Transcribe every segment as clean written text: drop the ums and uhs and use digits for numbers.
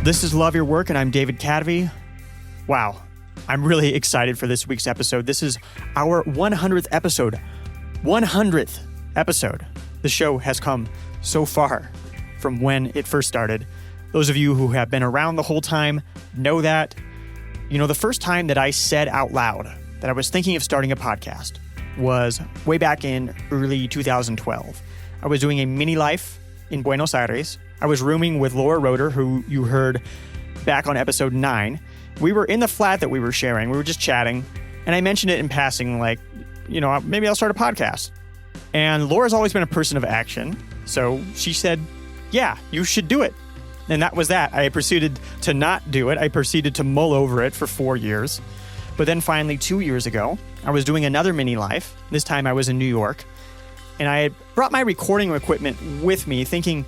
This is Love Your Work, and I'm David Cadvey. Wow, I'm really excited for this week's episode. This is our 100th episode. 100th episode. The show has come so far from when it first started. Those of you who have been around the whole time know that. You know, the first time that I said out loud that I was thinking of starting a podcast was way back in early 2012. I was doing a mini life in Buenos Aires. I was rooming with Laura Roeder, who you heard back on episode 9. We were in the flat that we were sharing. We were just chatting, and I mentioned it in passing, like, you know, maybe I'll start a podcast. And Laura's always been a person of action, so she said, yeah, you should do it. And that was that. I proceeded to not do it. I proceeded to mull over it for 4 years. But then finally, 2 years ago, I was doing another mini life. This time I was in New York. And I had brought my recording equipment with me, thinking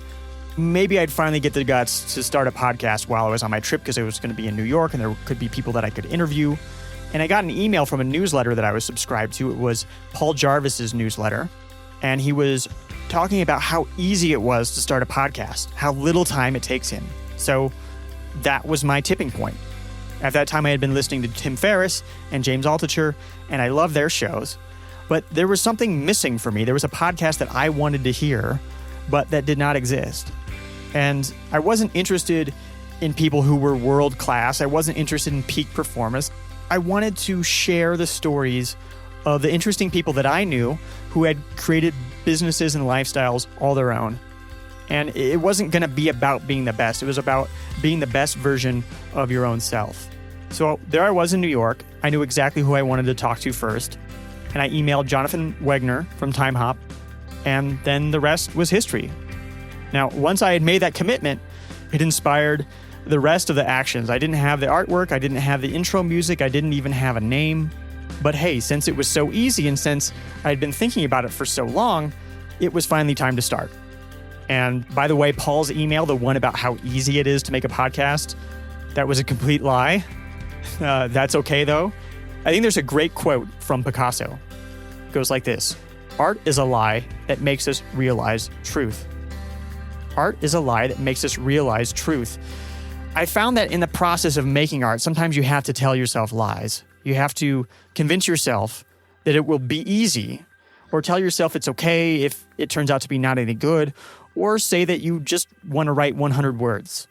maybe I'd finally get the guts to start a podcast while I was on my trip, because it was going to be in New York and there could be people that I could interview. And I got an email from a newsletter that I was subscribed to. It was Paul Jarvis's newsletter. And he was talking about how easy it was to start a podcast, how little time it takes him. So that was my tipping point. At that time, I had been listening to Tim Ferriss and James Altucher, and I love their shows. But there was something missing for me. There was a podcast that I wanted to hear, but that did not exist. And I wasn't interested in people who were world class. I wasn't interested in peak performance. I wanted to share the stories of the interesting people that I knew who had created businesses and lifestyles all their own. And it wasn't going to be about being the best. It was about being the best version of your own self. So there I was in New York. I knew exactly who I wanted to talk to first. And I emailed Jonathan Wegner from Time Hop. And then the rest was history. Now, once I had made that commitment, it inspired the rest of the actions. I didn't have the artwork. I didn't have the intro music. I didn't even have a name. But hey, since it was so easy and since I had been thinking about it for so long, it was finally time to start. And by the way, Paul's email, the one about how easy it is to make a podcast, that was a complete lie. That's okay, though. I think there's a great quote from Picasso. It goes like this: art is a lie that makes us realize truth. Art is a lie that makes us realize truth. I found that in the process of making art, sometimes you have to tell yourself lies. You have to convince yourself that it will be easy, or tell yourself it's okay if it turns out to be not any good, or say that you just want to write 100 words.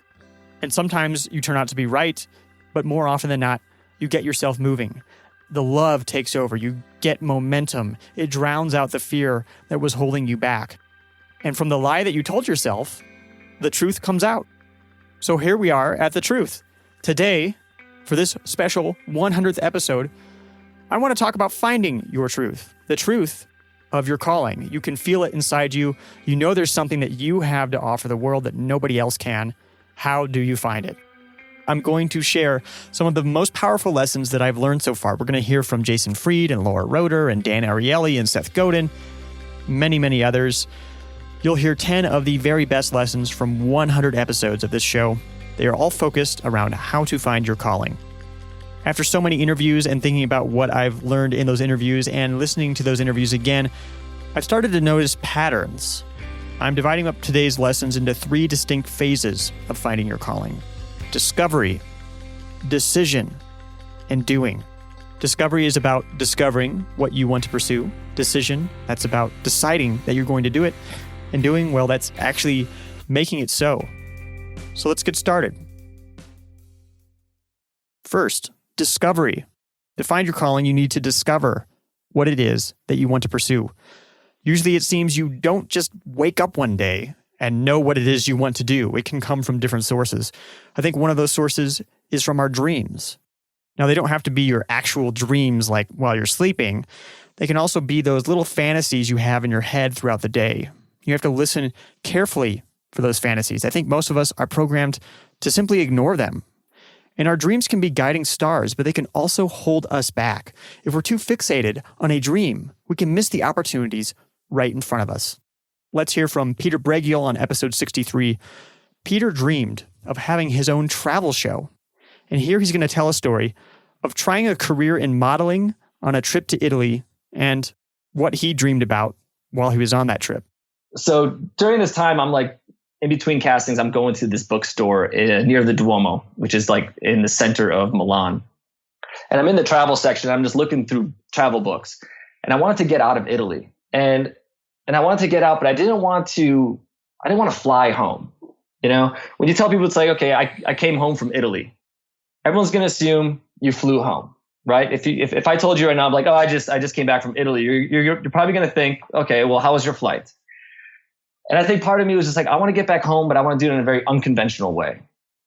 And sometimes you turn out to be right, but more often than not, you get yourself moving. The love takes over. You get momentum. It drowns out the fear that was holding you back. And from the lie that you told yourself, the truth comes out. So here we are at the truth. Today, for this special 100th episode, I want to talk about finding your truth, the truth of your calling. You can feel it inside you. You know there's something that you have to offer the world that nobody else can. How do you find it? I'm going to share some of the most powerful lessons that I've learned so far. We're going to hear from Jason Fried and Laura Roeder and Dan Ariely and Seth Godin, many, many others. You'll hear 10 of the very best lessons from 100 episodes of this show. They are all focused around how to find your calling. After so many interviews and thinking about what I've learned in those interviews and listening to those interviews again, I've started to notice patterns. I'm dividing up today's lessons into 3 distinct phases of finding your calling: discovery, decision, and doing. Discovery is about discovering what you want to pursue. Decision, that's about deciding that you're going to do it. And doing, well, that's actually making it so. So let's get started. First, discovery. To find your calling, you need to discover what it is that you want to pursue. Usually it seems you don't just wake up one day and know what it is you want to do. It can come from different sources. I think one of those sources is from our dreams. Now, they don't have to be your actual dreams like while you're sleeping. They can also be those little fantasies you have in your head throughout the day. You have to listen carefully for those fantasies. I think most of us are programmed to simply ignore them. And our dreams can be guiding stars, but they can also hold us back. If we're too fixated on a dream, we can miss the opportunities right in front of us. Let's hear from Peter Bragiel on episode 63. Peter dreamed of having his own travel show. And here he's going to tell a story of trying a career in modeling on a trip to Italy and what he dreamed about while he was on that trip. So during this time, I'm like in between castings, I'm going to this bookstore near the Duomo, which is like in the center of Milan. And I'm in the travel section. I'm just looking through travel books, and I wanted to get out of Italy, and I wanted to get out, but I didn't want to fly home. You know, when you tell people it's like, okay, I came home from Italy, everyone's going to assume you flew home, right? If I told you right now, I'm like, oh, I just came back from Italy, you're probably going to think, okay, well, how was your flight? And I think part of me was just like, I want to get back home, but I want to do it in a very unconventional way.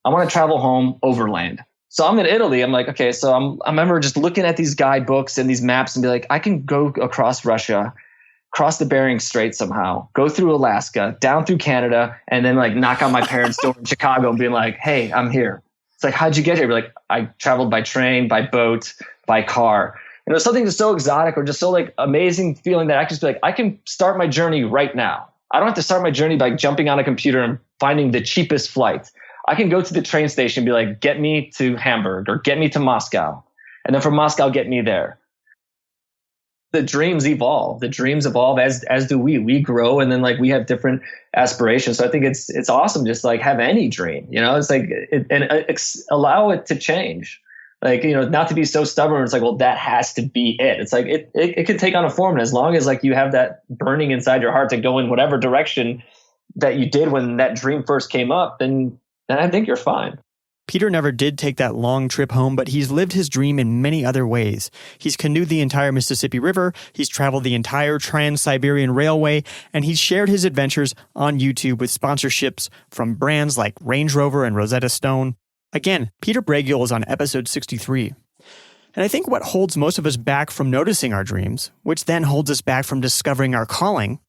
I want to travel home overland. So I'm in Italy. I'm like, okay, so I remember just looking at these guidebooks and these maps and be like, I can go across Russia, cross the Bering Strait somehow, go through Alaska, down through Canada, and then like knock on my parents' door in Chicago and be like, hey, I'm here. It's like, how'd you get here? Be like, I traveled by train, by boat, by car. And it was something just so exotic or just so like amazing feeling that I could just be like, I can start my journey right now. I don't have to start my journey by jumping on a computer and finding the cheapest flight. I can go to the train station and be like, get me to Hamburg or get me to Moscow. And then from Moscow, get me there. The dreams evolve. The dreams evolve as do we. We grow, and then like we have different aspirations. So I think it's awesome just like have any dream. You know, it's like allow it to change. Like, you know, not to be so stubborn. It's like, well, that has to be it. It's like it can take on a form, and as long as like you have that burning inside your heart to go in whatever direction that you did when that dream first came up, then I think you're fine. Peter never did take that long trip home, but he's lived his dream in many other ways. He's canoed the entire Mississippi River, he's traveled the entire Trans-Siberian Railway, and he's shared his adventures on YouTube with sponsorships from brands like Range Rover and Rosetta Stone. Again, Peter Bragiel is on episode 63. And I think what holds most of us back from noticing our dreams, which then holds us back from discovering our calling,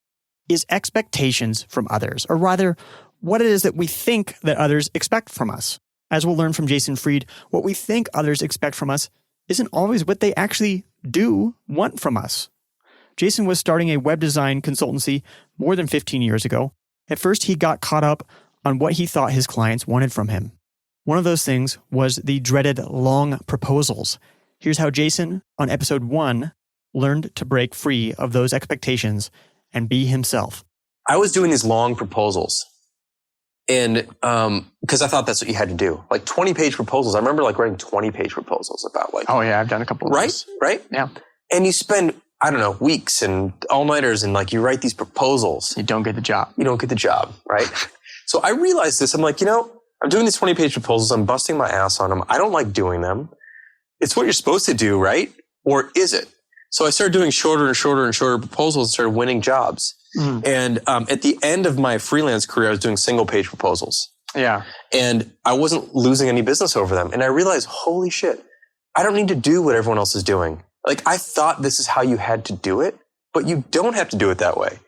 is expectations from others, or rather, what it is that we think that others expect from us. As we'll learn from Jason Fried, what we think others expect from us isn't always what they actually do want from us. Jason was starting a web design consultancy more than 15 years ago. At first, he got caught up on what he thought his clients wanted from him. One of those things was the dreaded long proposals. Here's how Jason, on episode 1, learned to break free of those expectations and be himself. I was doing these long proposals. And because I thought that's what you had to do. Like 20-page proposals. I remember like writing 20-page proposals about like... Oh yeah, I've done a couple of those. Right? Yeah. And you spend, I don't know, weeks and all-nighters and like you write these proposals. You don't get the job. Right? So I realized this. I'm like, you know, I'm doing these 20-page proposals. I'm busting my ass on them. I don't like doing them. It's what you're supposed to do, right? Or is it? So I started doing shorter and shorter and shorter proposals and started winning jobs. And at the end of my freelance career, I was doing single-page proposals. Yeah. And I wasn't losing any business over them. And I realized, holy shit, I don't need to do what everyone else is doing. Like, I thought this is how you had to do it, but you don't have to do it that way.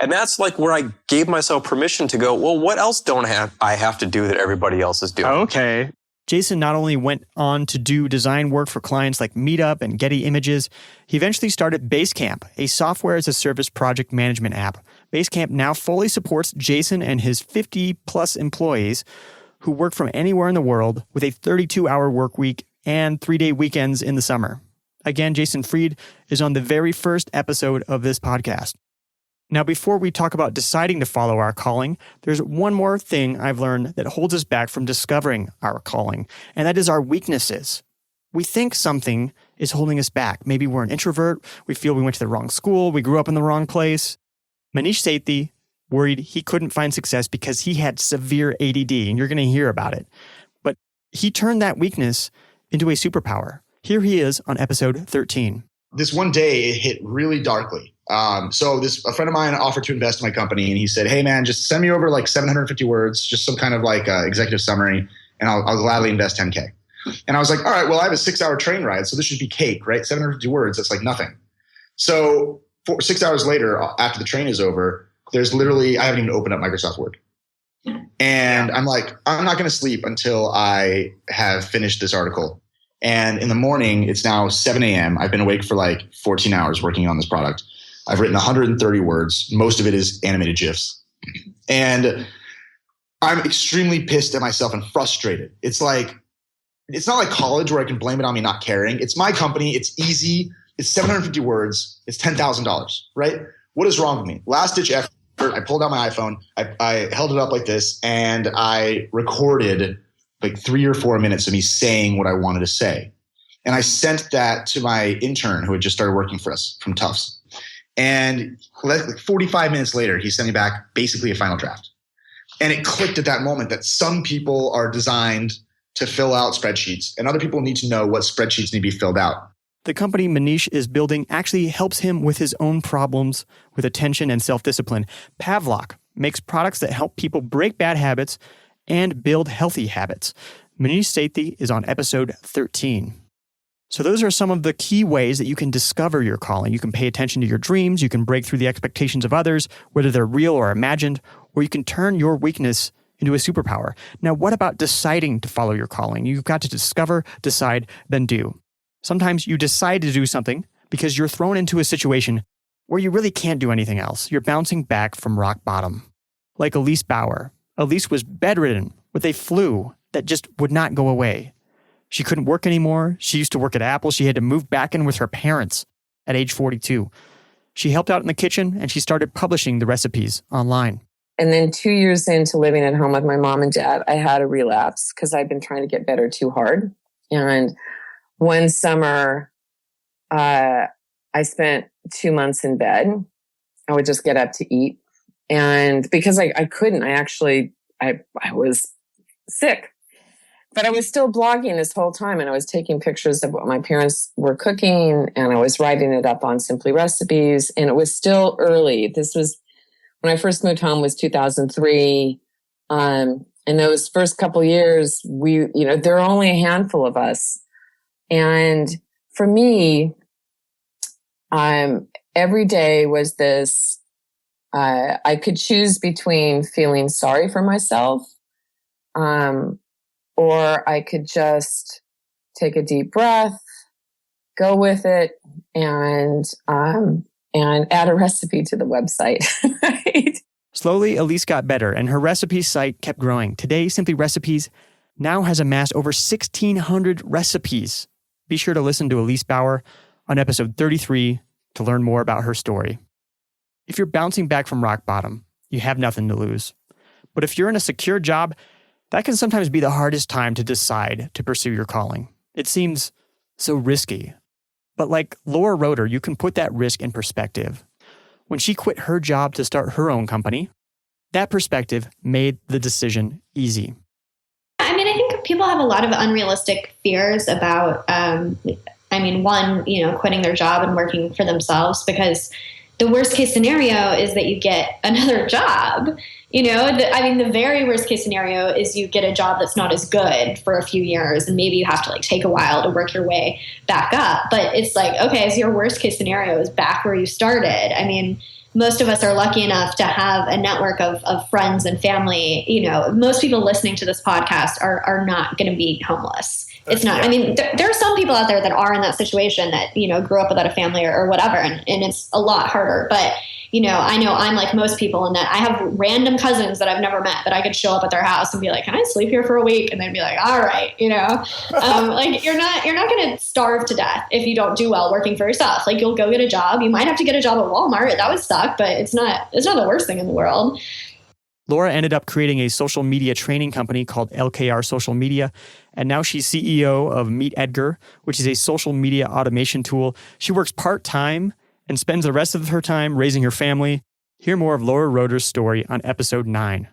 And that's like where I gave myself permission to go, well, what else don't I have to do that everybody else is doing? Okay. Jason not only went on to do design work for clients like Meetup and Getty Images, he eventually started Basecamp, a software-as-a-service project management app. Basecamp now fully supports Jason and his 50-plus employees who work from anywhere in the world with a 32-hour work week and 3-day weekends in the summer. Again, Jason Fried is on the very first episode of this podcast. Now, before we talk about deciding to follow our calling, there's one more thing I've learned that holds us back from discovering our calling, and that is our weaknesses. We think something is holding us back. Maybe we're an introvert, we feel we went to the wrong school, we grew up in the wrong place. Maneesh Sethi worried he couldn't find success because he had severe ADD, and you're going to hear about it. But he turned that weakness into a superpower. Here he is on episode 13. This one day, it hit really darkly. So a friend of mine offered to invest in my company, and he said, hey man, just send me over like 750 words, just some kind of like executive summary, and I'll gladly invest 10K. And I was like, all right, well, I have a 6-hour train ride, so this should be cake, right? 750 words, that's like nothing. So 6 hours later, after the train is over, there's literally, I haven't even opened up Microsoft Word. And I'm like, I'm not going to sleep until I have finished this article. And in the morning, it's now 7 a.m. I've been awake for like 14 hours working on this product. I've written 130 words. Most of it is animated GIFs. And I'm extremely pissed at myself and frustrated. It's not like college where I can blame it on me not caring. It's my company. It's easy. It's 750 words. It's $10,000, right? What is wrong with me? Last ditch effort. I pulled out my iPhone, I held it up like this, and I recorded like 3 or 4 minutes of me saying what I wanted to say. And I sent that to my intern who had just started working for us from Tufts. And like 45 minutes later, he sent me back basically a final draft. And it clicked at that moment that some people are designed to fill out spreadsheets and other people need to know what spreadsheets need to be filled out. The company Maneesh is building actually helps him with his own problems with attention and self-discipline. Pavlok makes products that help people break bad habits and build healthy habits. Maneesh Sethi is on episode 13. So those are some of the key ways that you can discover your calling. You can pay attention to your dreams. You can break through the expectations of others, whether they're real or imagined, or you can turn your weakness into a superpower. Now, what about deciding to follow your calling? You've got to discover, decide, then do. Sometimes you decide to do something because you're thrown into a situation where you really can't do anything else. You're bouncing back from rock bottom. Like Elise Bauer. Elise was bedridden with a flu that just would not go away. She couldn't work anymore. She used to work at Apple. She had to move back in with her parents at age 42. She helped out in the kitchen and she started publishing the recipes online. And then 2 years into living at home with my mom and dad, I had a relapse because I'd been trying to get better too hard. And one summer, I spent 2 months in bed. I would just get up to eat. And because I couldn't, I was sick. But I was still blogging this whole time, and I was taking pictures of what my parents were cooking, and I was writing it up on Simply Recipes, and it was still early. This was when I first moved home was 2003. And those first couple years, there are only a handful of us. And for me, every day was this, I could choose between feeling sorry for myself, or I could just take a deep breath, go with it, and add a recipe to the website. Right? Slowly, Elise got better, and her recipe site kept growing. Today, Simply Recipes now has amassed over 1,600 recipes. Be sure to listen to Elise Bauer on episode 33 to learn more about her story. If you're bouncing back from rock bottom, you have nothing to lose. But if you're in a secure job, that can sometimes be the hardest time to decide to pursue your calling. It seems so risky. But like Laura Roeder, you can put that risk in perspective. When she quit her job to start her own company, that perspective made the decision easy. I mean, I think people have a lot of unrealistic fears about, one, quitting their job and working for themselves, because the worst case scenario is that you get another job. The very worst case scenario is you get a job that's not as good for a few years, and maybe you have to take a while to work your way back up. But it's like, okay, so your worst case scenario is back where you started. I mean, most of us are lucky enough to have a network of friends and family. Most people listening to this podcast are not going to be homeless. It's not. I mean, there are some people out there that are in that situation that, grew up without a family or whatever, and it's a lot harder. But, I know I'm like most people in that I have random cousins that I've never met that I could show up at their house and be like, can I sleep here for a week? And they'd be like, all right, you're not going to starve to death if you don't do well working for yourself. You'll go get a job. You might have to get a job at Walmart. That would suck, but it's not the worst thing in the world. Laura ended up creating a social media training company called LKR Social Media, and now she's CEO of Meet Edgar, which is a social media automation tool. She works part-time and spends the rest of her time raising her family. Hear more of Laura Roeder's story on episode 9.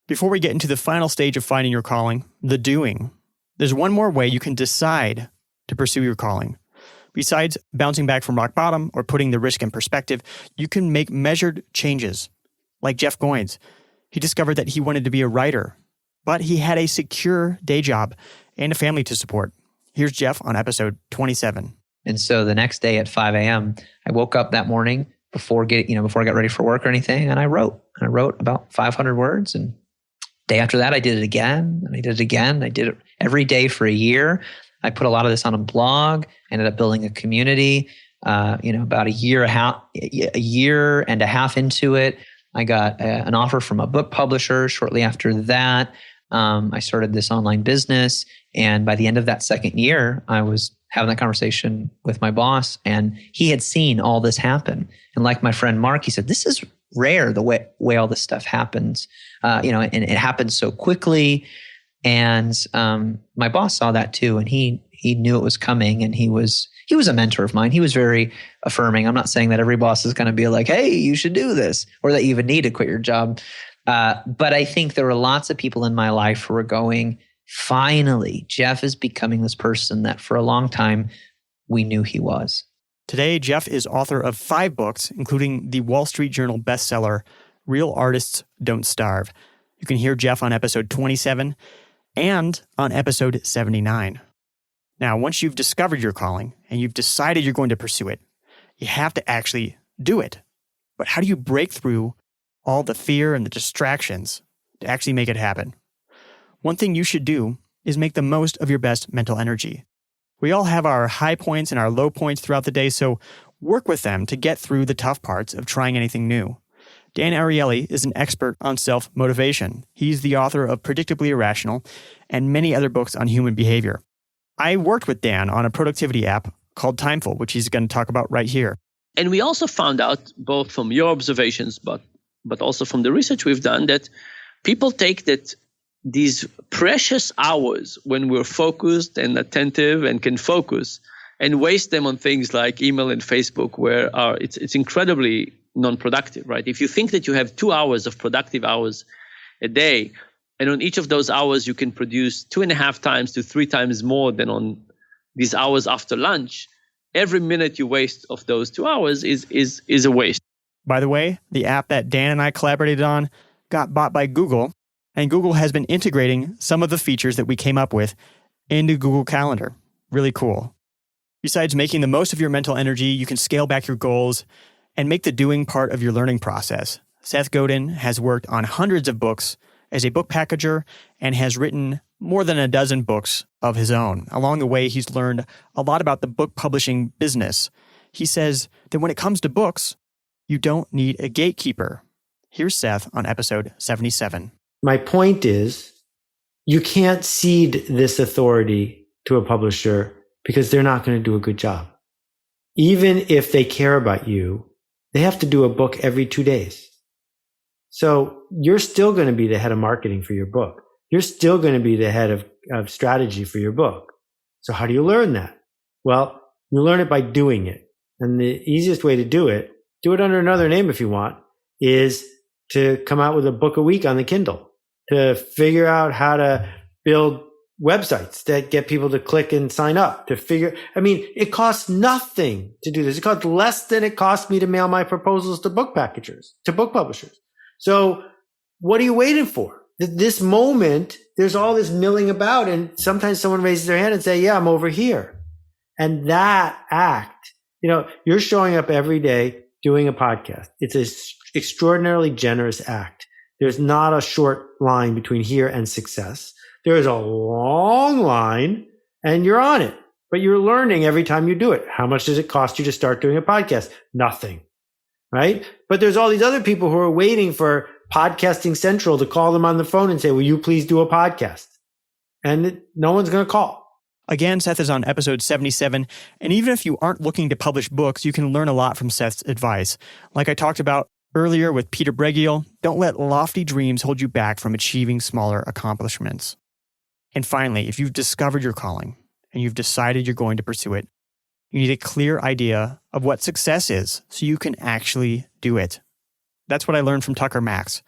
Before we get into the final stage of finding your calling, the doing, there's one more way you can decide to pursue your calling. Besides bouncing back from rock bottom or putting the risk in perspective, you can make measured changes. Like Jeff Goins. He discovered that he wanted to be a writer, but he had a secure day job and a family to support. Here's Jeff on episode 27. And so the next day at 5 a.m., I woke up that morning before I got ready for work or anything, and I wrote. And I wrote about 500 words. And day after that, I did it again, and I did it again. I did it every day for a year. I put a lot of this on a blog. I ended up building a community. About a year and a half into it, I got an offer from a book publisher. Shortly after that, I started this online business. And by the end of that second year, I was having that conversation with my boss, and he had seen all this happen. And like my friend Mark, he said, this is rare the way all this stuff happens, and it happens so quickly. And my boss saw that too, and he knew it was coming, and he was a mentor of mine. He was very affirming. I'm not saying that every boss is going to be like, hey, you should do this, or that you even need to quit your job. But I think there were lots of people in my life who were going, finally, Jeff is becoming this person that for a long time we knew he was. Today, Jeff is author of 5 books, including the Wall Street Journal bestseller, Real Artists Don't Starve. You can hear Jeff on episode 27 and on episode 79. Now, once you've discovered your calling and you've decided you're going to pursue it, you have to actually do it. But how do you break through all the fear and the distractions to actually make it happen? One thing you should do is make the most of your best mental energy. We all have our high points and our low points throughout the day, so work with them to get through the tough parts of trying anything new. Dan Ariely is an expert on self-motivation. He's the author of Predictably Irrational and many other books on human behavior. I worked with Dan on a productivity app called Timeful, which he's going to talk about right here. And we also found out, both from your observations, but also from the research we've done, that people take that these precious hours when we're focused and attentive and can focus and waste them on things like email and Facebook, where it's incredibly non-productive, right? If you think that you have 2 hours of productive hours a day, and on each of those hours you can produce 2.5 times to 3 times more than on these hours after lunch, every minute you waste of those 2 hours is a waste. By the way, the app that Dan and I collaborated on got bought by Google, and Google has been integrating some of the features that we came up with into Google Calendar. Really cool. Besides making the most of your mental energy, you can scale back your goals and make the doing part of your learning process. Seth Godin has worked on hundreds of books as a book packager and has written more than a dozen books of his own. Along the way, he's learned a lot about the book publishing business. He says that when it comes to books, you don't need a gatekeeper. Here's Seth on episode 77. My point is, you can't cede this authority to a publisher because they're not going to do a good job. Even if they care about you, they have to do a book every 2 days. So you're still going to be the head of marketing for your book. You're still going to be the head of strategy for your book. So how do you learn that? Well, you learn it by doing it. And the easiest way to do it under another name if you want, is to come out with a book a week on the Kindle, to figure out how to build websites that get people to click and sign up, it costs nothing to do this. It costs less than it cost me to mail my proposals to book publishers. So what are you waiting for? This moment, there's all this milling about, and sometimes someone raises their hand and say, yeah, I'm over here. And that act, you're showing up every day doing a podcast. It's an extraordinarily generous act. There's not a short line between here and success. There is a long line, and you're on it. But you're learning every time you do it. How much does it cost you to start doing a podcast? Nothing, right? But there's all these other people who are waiting for Podcasting Central to call them on the phone and say, will you please do a podcast? And no one's going to call. Again, Seth is on episode 77, and even if you aren't looking to publish books, you can learn a lot from Seth's advice. Like I talked about earlier with Peter Bragiel, don't let lofty dreams hold you back from achieving smaller accomplishments. And finally, if you've discovered your calling and you've decided you're going to pursue it, you need a clear idea of what success is so you can actually do it. That's what I learned from Tucker Max.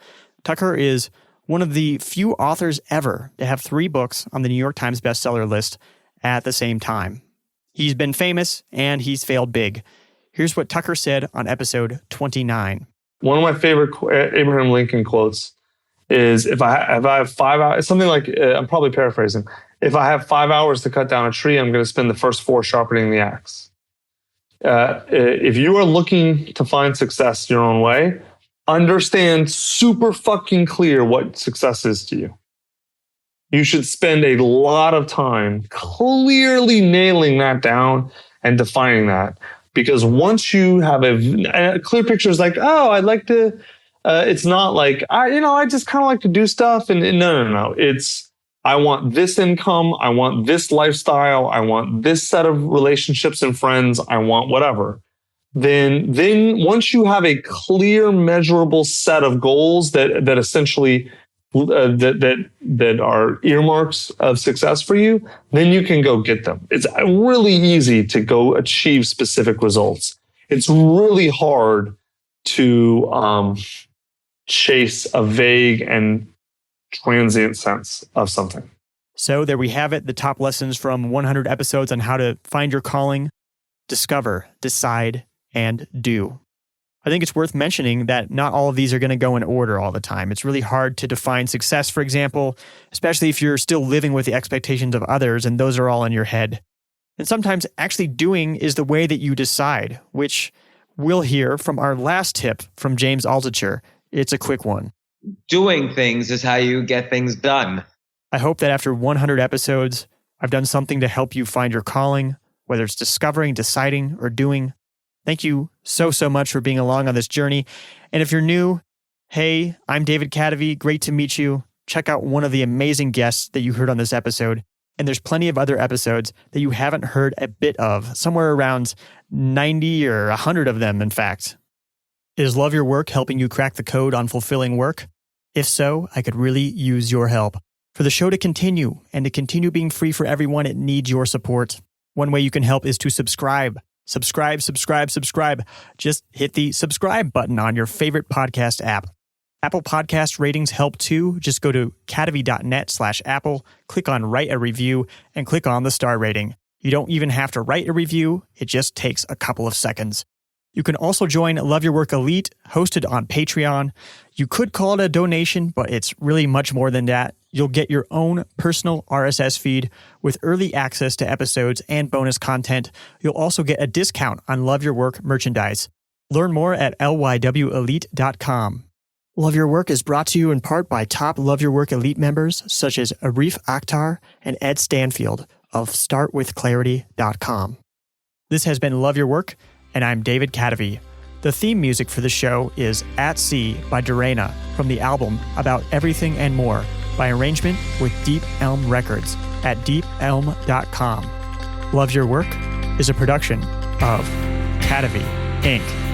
Tucker is one of the few authors ever to have 3 books on the New York Times bestseller list at the same time. He's been famous and he's failed big. Here's what Tucker said on episode 29. One of my favorite Abraham Lincoln quotes is, if I have 5 hours, it's something like, I'm probably paraphrasing, if I have 5 hours to cut down a tree, I'm going to spend the first 4 sharpening the axe. If you are looking to find success your own way, understand super fucking clear what success is to you. You should spend a lot of time clearly nailing that down and defining that. Because once you have a clear picture, is like, oh, I'd like to, it's not like, I just kind of like to do stuff. And no. It's, I want this income. I want this lifestyle. I want this set of relationships and friends. I want whatever. then once you have a clear, measurable set of goals that essentially that are earmarks of success for you, then you can go get them. It's really easy to go achieve specific results. It's really hard to chase a vague and transient sense of something. So there we have it, the top lessons from 100 episodes on how to find your calling, discover, decide, and do. I think it's worth mentioning that not all of these are going to go in order all the time. It's really hard to define success, for example, especially if you're still living with the expectations of others and those are all in your head. And sometimes actually doing is the way that you decide, which we'll hear from our last tip from James Altucher. It's a quick one. Doing things is how you get things done. I hope that after 100 episodes, I've done something to help you find your calling, whether it's discovering, deciding, or doing. Thank you so much for being along on this journey. And if you're new, hey, I'm David Cadavy. Great to meet you. Check out one of the amazing guests that you heard on this episode. And there's plenty of other episodes that you haven't heard a bit of, somewhere around 90 or 100 of them, in fact. Is Love Your Work helping you crack the code on fulfilling work? If so, I could really use your help. For the show to continue and to continue being free for everyone, it needs your support. One way you can help is to subscribe. Subscribe. Just hit the subscribe button on your favorite podcast app. Apple Podcast ratings help too. Just go to cadavy.net/Apple, click on write a review, and click on the star rating. You don't even have to write a review. It just takes a couple of seconds. You can also join Love Your Work Elite, hosted on Patreon. You could call it a donation, but it's really much more than that. You'll get your own personal RSS feed with early access to episodes and bonus content. You'll also get a discount on Love Your Work merchandise. Learn more at lywelite.com. Love Your Work is brought to you in part by top Love Your Work Elite members such as Arif Akhtar and Ed Stanfield of startwithclarity.com. This has been Love Your Work, and I'm David Cadavy. The theme music for the show is At Sea by Dorena from the album About Everything and More by arrangement with Deep Elm Records at deepelm.com. Love Your Work is a production of Cadavy, Inc.